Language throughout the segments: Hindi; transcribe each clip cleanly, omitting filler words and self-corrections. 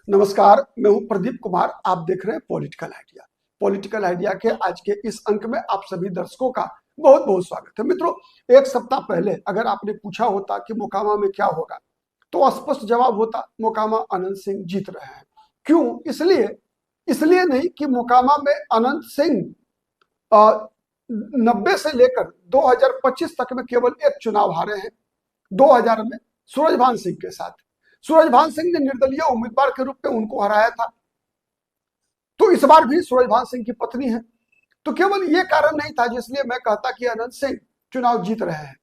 नमस्कार, मैं हूं प्रदीप कुमार। आप देख रहे हैं पॉलिटिकल आइडिया। पॉलिटिकल आइडिया के आज के इस अंक में आप सभी दर्शकों का बहुत बहुत स्वागत है। मित्रों, एक सप्ताह पहले अगर आपने पूछा होता कि मोकामा में क्या होगा, तो स्पष्ट जवाब होता मोकामा अनंत सिंह जीत रहे हैं। क्यों? इसलिए नहीं कि मोकामा में अनंत सिंह 90 से लेकर 2025 तक में केवल एक चुनाव हारे हैं। 2000 में सूरजभान सिंह के साथ सूरजभान सिंह ने निर्दलीय उम्मीदवार के रूप में उनको हराया था। तो इस बार भी सूरजभान सिंह की पत्नी है। तो केवल ये कारण नहीं था जिसलिए मैं कहता कि अनंत सिंह चुनाव जीत रहे हैं,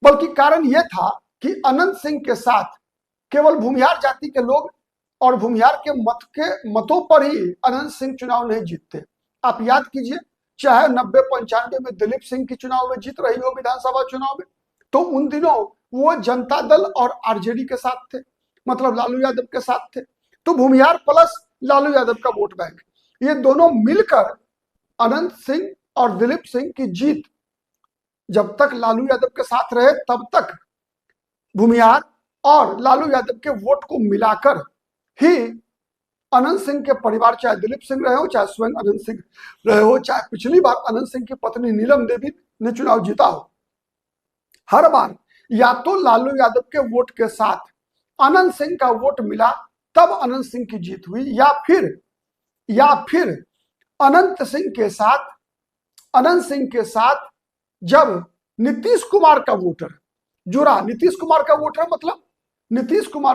बल्कि कारण यह था कि अनंत सिंह के साथ केवल भूमिहार जाति के लोग और भूमिहार के मतों पर ही अनंत सिंह चुनाव नहीं जीतते। आप याद कीजिए, चाहे 90-95 में दिलीप सिंह की चुनाव में जीत रही हो विधानसभा चुनाव में, तो उन दिनों वो जनता दल और आरजेडी के साथ थे, मतलब लालू यादव के साथ थे। तो भूमिहार प्लस लालू यादव का वोट बैंक, ये दोनों मिलकर अनंत सिंह और दिलीप सिंह की जीत, जब तक लालू यादव के साथ रहे तब तक भूमिहार और लालू यादव के वोट को मिलाकर ही अनंत सिंह के परिवार, चाहे दिलीप सिंह रहे हो, चाहे स्वयं अनंत सिंह रहे हो, चाहे पिछली बार अनंत सिंह की पत्नी नीलम देवी ने चुनाव जीता हो, हर बार या तो लालू यादव के वोट के साथ अनंत सिंह का वोट मिला तब अनंत सिंह की जीत हुई, या फिर अनंत सिंह के साथ जब नीतीश कुमार का वोटर जुड़ा। नीतीश कुमार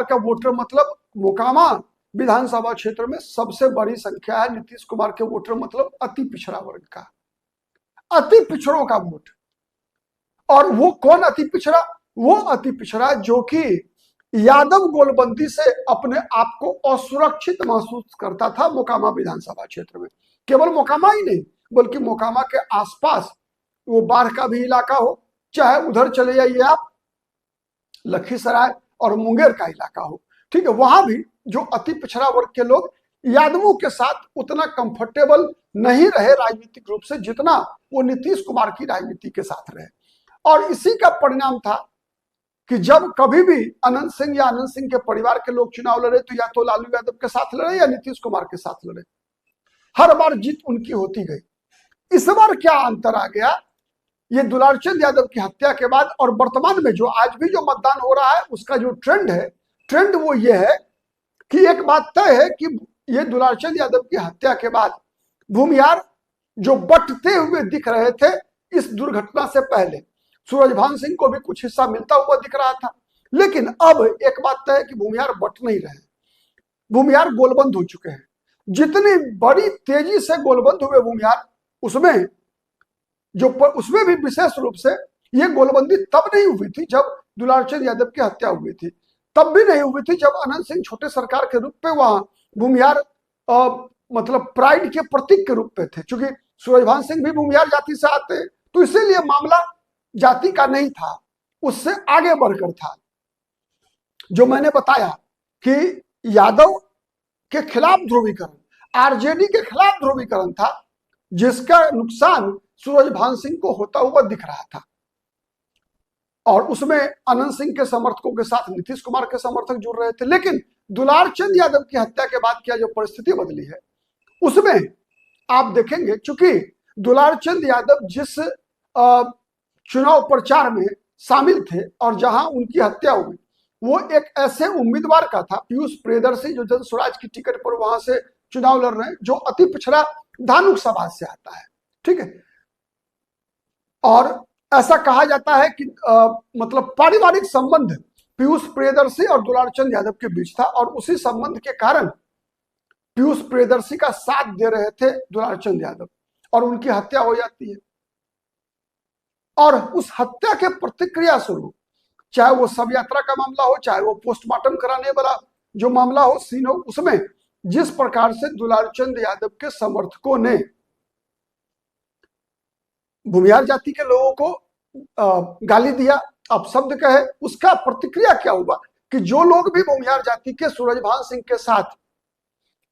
का वोटर मतलब मोकामा विधानसभा क्षेत्र में सबसे बड़ी संख्या है। नीतीश कुमार के वोटर मतलब अति पिछड़ा वर्ग का, अति पिछड़ों का वोट। और वो कौन अति पिछड़ा? वो अति पिछड़ा जो कि यादव गोलबंदी से अपने आप को असुरक्षित महसूस करता था मोकामा विधानसभा क्षेत्र में। केवल मोकामा ही नहीं, बल्कि मोकामा के आसपास वो बाढ़ का भी इलाका हो, चाहे उधर चले जाइए आप लखीसराय और मुंगेर का इलाका हो, ठीक है, वहां भी जो अति पिछड़ा वर्ग के लोग यादवों के साथ उतना कंफर्टेबल नहीं रहे राजनीतिक रूप से जितना वो नीतीश कुमार की राजनीति के साथ रहे। और इसी का परिणाम था कि जब कभी भी अनंत सिंह या अनंत सिंह के परिवार के लोग चुनाव लड़े तो या तो लालू यादव के साथ लड़े या नीतीश कुमार के साथ लड़े, हर बार जीत उनकी होती गई। इस बार क्या अंतर आ गया? ये दुलारचंद यादव की हत्या के बाद और वर्तमान में जो आज भी जो मतदान हो रहा है उसका जो ट्रेंड वो ये है कि एक बात तय है कि ये दुलारचंद यादव की हत्या के बाद भूमिहार जो बंटते हुए दिख रहे थे, इस दुर्घटना से पहले सूरजभान सिंह को भी कुछ हिस्सा मिलता हुआ दिख रहा था, लेकिन अब एक बात तय है कि भूमिहार बट नहीं रहे, भूमिहार गोलबंद हो चुके हैं। जितनी बड़ी तेजी से गोलबंद हुए भूमिहार, उसमें भी विशेष रूप से ये गोलबंदी तब नहीं हुई थी जब दुलारचंद यादव की हत्या हुई थी, तब भी नहीं हुई थी जब अनंत सिंह छोटे सरकार के रूप में वहां भूमिहार मतलब प्राइड के प्रतीक के रूप में थे। क्योंकि सूरजभान सिंह भी भूमिहार जाति से आते, तो इसीलिए मामला जाति का नहीं था, उससे आगे बढ़कर था। जो मैंने बताया कि यादव के खिलाफ ध्रुवीकरण, आरजेडी के खिलाफ ध्रुवीकरण था, जिसका नुकसान सूरजभान सिंह को होता हुआ दिख रहा था। और उसमें अनंत सिंह के समर्थकों के साथ नीतीश कुमार के समर्थक जुड़ रहे थे। लेकिन दुलारचंद यादव की हत्या के बाद क्या जो परिस्थिति बदली है उसमें आप देखेंगे, चूंकि दुलारचंद यादव जिस चुनाव प्रचार में शामिल थे और जहां उनकी हत्या हुई वो एक ऐसे उम्मीदवार का था, पीयूष प्रियदर्शी, जो जन स्वराज की टिकट पर वहां से चुनाव लड़ रहे हैं, जो अति पिछड़ा धानुक समाज से आता है, ठीक है। और ऐसा कहा जाता है कि मतलब पारिवारिक संबंध पीयूष प्रियदर्शी और दुलारचंद यादव के बीच था, और उसी संबंध के कारण पीयूष प्रियदर्शी का साथ दे रहे थे दुलारचंद यादव, और उनकी हत्या हो जाती है। और उस हत्या के प्रतिक्रिया स्वरूप, चाहे वो शव यात्रा का मामला हो, चाहे वो पोस्टमार्टम कराने वाला जो मामला हो, सीन हो, उसमें जिस प्रकार से दुलारचंद यादव के समर्थकों ने भूमिहार जाति के लोगों को गाली दिया, अपशब्द कहे, उसका प्रतिक्रिया क्या हुआ कि जो लोग भी भूमिहार जाति के सूरजभान सिंह के साथ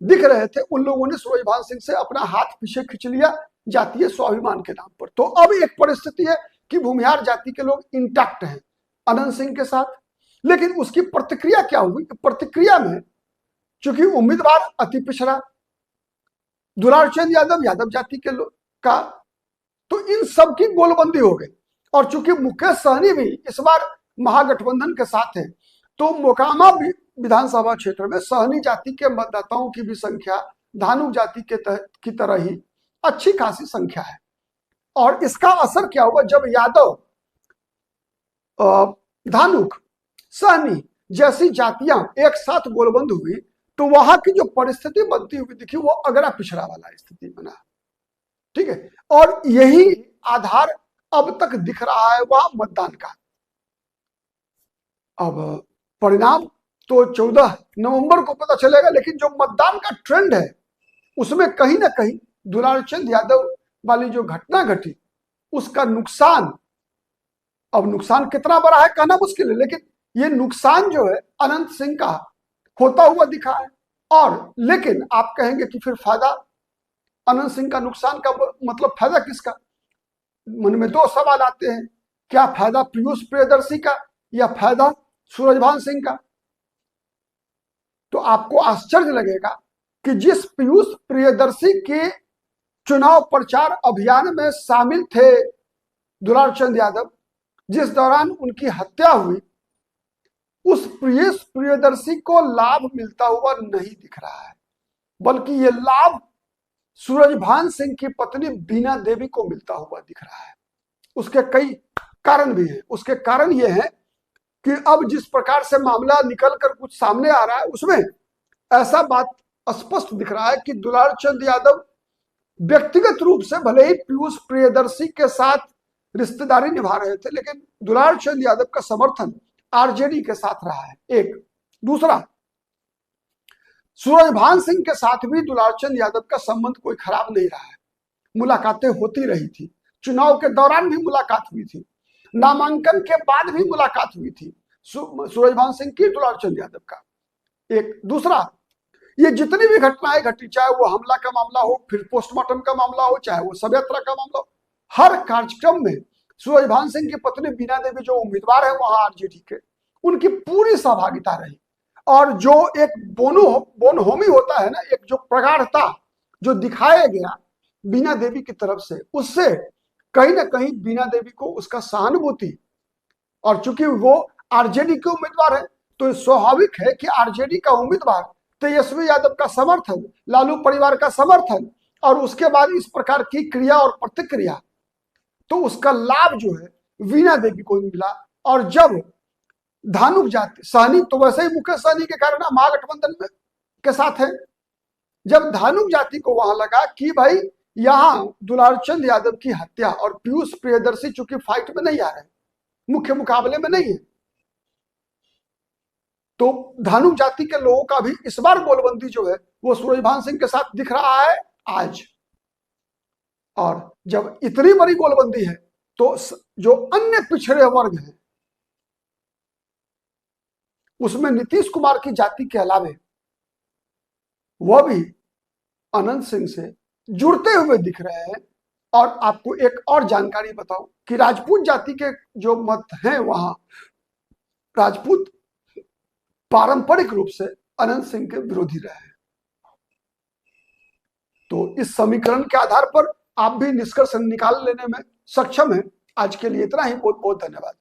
दिख रहे थे, उन लोगों ने सूरजभान सिंह से अपना हाथ पीछे खींच लिया जातीय स्वाभिमान के नाम पर। तो अब एक परिस्थिति है कि भूमिहार जाति के लोग इंटैक्ट हैं अनंत सिंह के साथ, लेकिन उसकी प्रतिक्रिया क्या हुई? प्रतिक्रिया में चूंकि उम्मीदवार अति पिछड़ा, दुलार चंद यादव यादव जाति के लोग का, तो इन सब की गोलबंदी हो गई। और चूंकि मुकेश सहनी भी इस बार महागठबंधन के साथ है, तो मोकामा विधानसभा क्षेत्र में सहनी जाति के मतदाताओं की भी संख्या धानुक जाति की तरह ही अच्छी खासी संख्या है। और इसका असर क्या हुआ, जब यादव, धानुक, सहनी जैसी जातियां एक साथ गोलबंद हुई, तो वहां की जो परिस्थिति बनती हुई दिखी वो अगड़ा पिछड़ा वाला स्थिति बना। ठीक है, और यही आधार अब तक दिख रहा है वहां मतदान का। अब परिणाम तो 14 नवंबर को पता चलेगा, लेकिन जो मतदान का ट्रेंड है उसमें कहीं ना कहीं दुलार चंद यादव वाली जो घटना घटी उसका नुकसान, अब नुकसान कितना बड़ा है कहना मुश्किल है, लेकिन ये नुकसान जो है अनंत सिंह का होता हुआ दिखा है। और लेकिन आप कहेंगे कि फिर फायदा अनंत सिंह का, नुकसान का मतलब फायदा किसका? मन में दो सवाल आते हैं, क्या फायदा पीयूष प्रियदर्शी का या फायदा सूरजभान सिंह का? तो आपको आश्चर्य लगेगा कि जिस पीयूष प्रियदर्शी के चुनाव प्रचार अभियान में शामिल थे दुलार चंद यादव, जिस दौरान उनकी हत्या हुई, उस पीयूष प्रियदर्शी को लाभ मिलता हुआ नहीं दिख रहा है, बल्कि ये लाभ सूरजभान सिंह की पत्नी बीना देवी को मिलता हुआ दिख रहा है। उसके कई कारण भी हैं। उसके कारण ये है कि अब जिस प्रकार से मामला निकल कर कुछ सामने आ रहा है, उसमें ऐसा बात स्पष्ट दिख रहा है कि दुलार चंद यादव व्यक्तिगत रूप से भले ही पीयूष प्रियदर्शी के साथ रिश्तेदारी निभा रहे थे, लेकिन दुलार चंद यादव का समर्थन आरजेडी के साथ रहा है। एक दूसरा, सूरजभान सिंह के साथ भी दुलार चंद यादव का संबंध कोई खराब नहीं रहा है। मुलाकातें होती रही थी, चुनाव के दौरान भी मुलाकात हुई थी, नामांकन के बाद भी मुलाकात हुई थी सूरजभान सिंह की दुलार चंद यादव का। एक दूसरा, ये जितनी भी घटनाएं घटी, चाहे वो हमला का मामला हो, फिर पोस्टमार्टम का मामला हो, चाहे वो शव यात्रा का मामला हो, हर कार्यक्रम में सूरजभान सिंह की पत्नी बीना देवी जो उम्मीदवार है वहां आरजेडी के, उनकी पूरी सहभागिता रही। और जो एक बोनहोमी होता है ना, एक जो प्रगाढ़ता जो दिखाया गया बीना देवी की तरफ से, उससे कहीं ना कहीं बीना देवी को उसका सहानुभूति, और चूंकि वो आरजेडी के उम्मीदवार है तो स्वाभाविक है कि आरजेडी का उम्मीदवार तेजस्वी यादव का समर्थन, लालू परिवार का समर्थन, और उसके बाद इस प्रकार की क्रिया और प्रतिक्रिया, तो उसका लाभ जो है वीणा देवी को मिला। और जब धानुक जाति, सहनी तो वैसे ही मुकेश सहनी के कारण महागठबंधन में के साथ है, जब धानुक जाति को वहां लगा कि भाई यहां दुलार चंद यादव की हत्या और पीयूष प्रियदर्शी चूंकि फाइट में नहीं आ रहे, मुख्य मुकाबले में नहीं है, तो धानुक जाति के लोगों का भी इस बार गोलबंदी जो है वो सूरजभान सिंह के साथ दिख रहा है आज। और जब इतनी बड़ी गोलबंदी है तो जो अन्य पिछड़े वर्ग हैं उसमें नीतीश कुमार की जाति के अलावे वह भी अनंत सिंह से जुड़ते हुए दिख रहे हैं। और आपको एक और जानकारी बताऊं कि राजपूत जाति के जो मत हैं वहां राजपूत पारंपरिक रूप से अनंत सिंह के विरोधी रहे हैं। तो इस समीकरण के आधार पर आप भी निष्कर्ष निकाल लेने में सक्षम हैं। आज के लिए इतना ही, बहुत बहुत धन्यवाद।